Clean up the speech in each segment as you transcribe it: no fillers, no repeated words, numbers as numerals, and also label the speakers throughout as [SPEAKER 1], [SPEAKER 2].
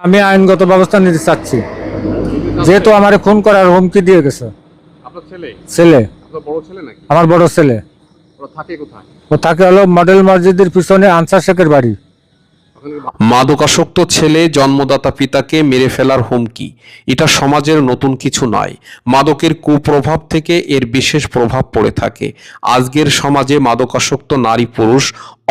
[SPEAKER 1] আমি আইনগত ব্যবস্থা নিতে চাচ্ছি, যেহেতু আমার খুন করার হুমকি দিয়ে গেছে।
[SPEAKER 2] আপনার ছেলে?
[SPEAKER 1] ছেলে,
[SPEAKER 2] আপনার বড় ছেলে নাকি?
[SPEAKER 1] আমার বড় ছেলে।
[SPEAKER 2] ওরা থাকে কোথায়?
[SPEAKER 1] ও থাকে হলো মডেল মসজিদের পিছনে আনসার শেখের বাড়ি।
[SPEAKER 3] মাদকাসক্ত ছেলে জন্মদাতা পিতাকে মেরে ফেলার হুমকি, এটা সমাজের নতুন কিছু নয়। মাদকের কুপ্রভাব থেকে এর বিশেষ প্রভাব পড়ে থাকে। আজকের সমাজে মাদকাসক্ত নারী পুরুষ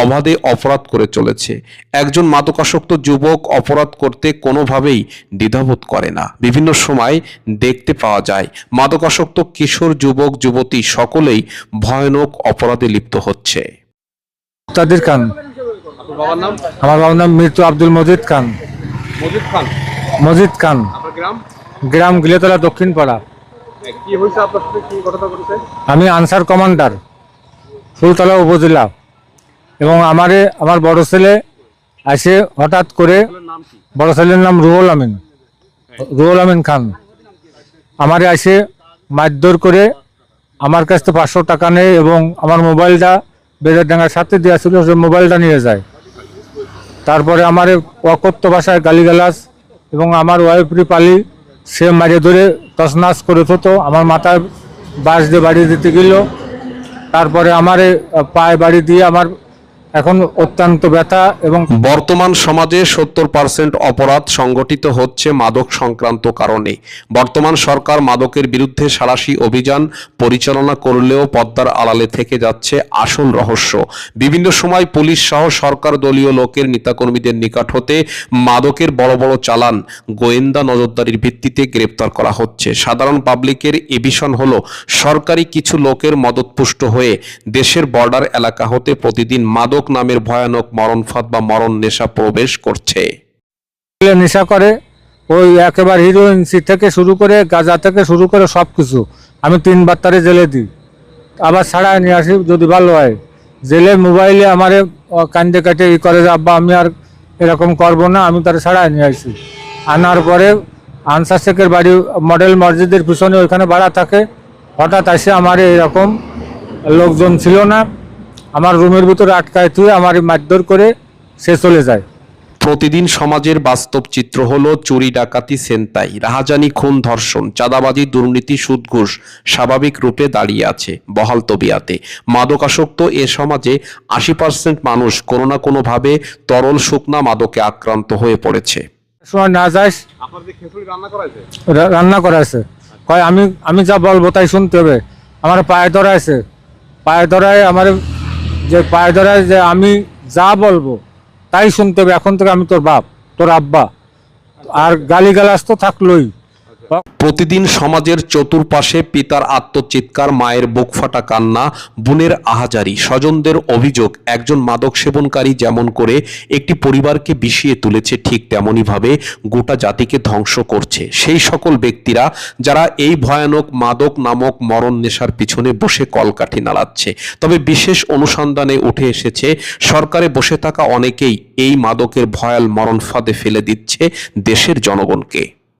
[SPEAKER 3] অবাধে অপরাধ করে চলেছে। একজন মাদকাসক্ত যুবক অপরাধ করতে কোনোভাবেই দ্বিধাবোধ করে না। বিভিন্ন সময় দেখতে পাওয়া যায় মাদকাসক্ত কিশোর যুবক যুবতী সকলেই ভয়ানক অপরাধে লিপ্ত হচ্ছে।
[SPEAKER 1] তাদের খান।
[SPEAKER 2] আপনার বাবার নাম?
[SPEAKER 1] আমার বাবার নাম মৃত্যু আব্দুল মজিদ খান।
[SPEAKER 2] মজিদ খান।
[SPEAKER 1] মজিদ খান।
[SPEAKER 2] আপনার গ্রাম?
[SPEAKER 1] গ্রাম গিলেতলা দক্ষিণ পাড়া।
[SPEAKER 2] কি হয়েছে আপনার সাথে? কি ঘটনা ঘটেছে?
[SPEAKER 1] আমি আনসার কমান্ডার, ফুলতলা উপজেলা। এবং আমার বড় ছেলে এসে হঠাৎ করে,
[SPEAKER 2] ছেলের নাম কি?
[SPEAKER 1] বড় ছেলের নাম রুহুল আমিন খান, আমারে এসে মারধর করে আমার কাছ থেকে 500 টাকা নেয় এবং আমার মোবাইলটা বেজারডাঙ্গার সাথে দেওয়া ছিল, সে মোবাইলটা নিয়ে যায়। তারপরে আমার অকথ্য ভাষায় গালিগালাজ এবং আমার ওয়াইফরি পালি সে মারিয়ে ধরে তছনাছ করে তো আমার মাথায় বাঁশ দিয়ে বাড়ি দিতে গেল। তারপরে আমার পায়ে বাড়ি দিয়ে আমার এখন অত্যন্ত ব্যথা। এবং
[SPEAKER 3] বর্তমান সমাজে 70% অপরাধ সংগঠিত হচ্ছে মাদক সংক্রান্ত কারণে। বর্তমান সরকার মাদকের বিরুদ্ধে সাঁড়াশি অভিযান পরিচালনা করলেও পদ্মার আড়ালে থেকে যাচ্ছে আসল রহস্য। বিভিন্ন সময় পুলিশ সহ সরকার দলীয় লোকের নেতাকর্মীদের নিকট হতে মাদকের বড় বড় চালান গোয়েন্দা নজরদারির ভিত্তিতে গ্রেপ্তার করা হচ্ছে। সাধারণ পাবলিকের এ বিষয় হলো সরকারি কিছু লোকের মদতপুষ্ট হয়ে দেশের বর্ডার এলাকা হতে প্রতিদিন মাদক নামের ভয়ানক মরণফাঁদ বা মরণ নেশা প্রবেশ করছে।
[SPEAKER 1] নেশা করে ওই একেবারে হিরোইন থেকে শুরু করে গাঁজা থেকে শুরু করে সব কিছু আমি 3বার তারে জেলে দিই, আবার ছাড়াই নিয়ে আসি যদি ভালো হয়। জেলে মোবাইলে আমারে কান্দে কাটে ই করে যে আব্বা আমি আর এরকম করবো না, আমি তারে ছাড়াই নিয়ে আসি। আনার পরে আনসার শেখের বাড়ি মডেল মসজিদের পিছনে ওইখানে ভাড়া থাকে। হঠাৎ আসে আমার এরকম লোকজন ছিল না, আমার রুমের ভিতরে আটকায় থুয়ে আমার মারধর করে সে চলে যায়।
[SPEAKER 3] প্রতিদিন সমাজের বাস্তব চিত্র হলো চুরি ডাকাতি ছিনতাই রাহাজানি খুন ধর্ষণ চাঁদাবাজি দুর্নীতি সুদ ঘুষ স্বাভাবিক রূপে দাঁড়িয়ে আছে বহাল তবিয়াতে। মাদকাসক্ত এ সমাজে 80% মানুষ কোনো না কোনো ভাবে তরল শুকনা মাদকে আক্রান্ত হয়ে পড়েছে।
[SPEAKER 1] সময় না যাস
[SPEAKER 2] আপনার যে খিচুড়ি রান্না করাইছে?
[SPEAKER 1] রান্না করা আছে, কয় আমি যা বলবো তাই শুনতে হবে। আমার পায়ে ধরাইছে, পায়ে ধরায় আমার যে পায়ে ধরায় যে আমি যা বলবো তাই শুনতে হবে, এখন থেকে আমি তোর বাপ তোর আব্বা। আর গালিগালাজ তো থাকলোই।
[SPEAKER 3] প্রতিদিন সমাজের চতুর্পাশে পিতার আত্মচিৎকার, মায়ের বুক ফাটা কান্না, বোনের আহাজারি, স্বজনদের অভিযোগ একজন মাদক সেবনকারী যেমন করে একটি পরিবারকে বিষিয়ে তুলেছে ঠিক তেমনি ভাবে গোটা জাতিকে ধ্বংস করছে সেই সকল ব্যক্তিরা যারা এই ভয়ানক মাদক নামক মরণ নেশার পিছনে বসে কলকাঠি নাড়াচ্ছে। তবে বিশেষ অনুসন্ধানে উঠে এসেছে সরকারে বসে থাকা অনেকেই এই মাদকের ভয়াল মরণ ফাঁদে ফেলে দিচ্ছে দেশের জনগণকে।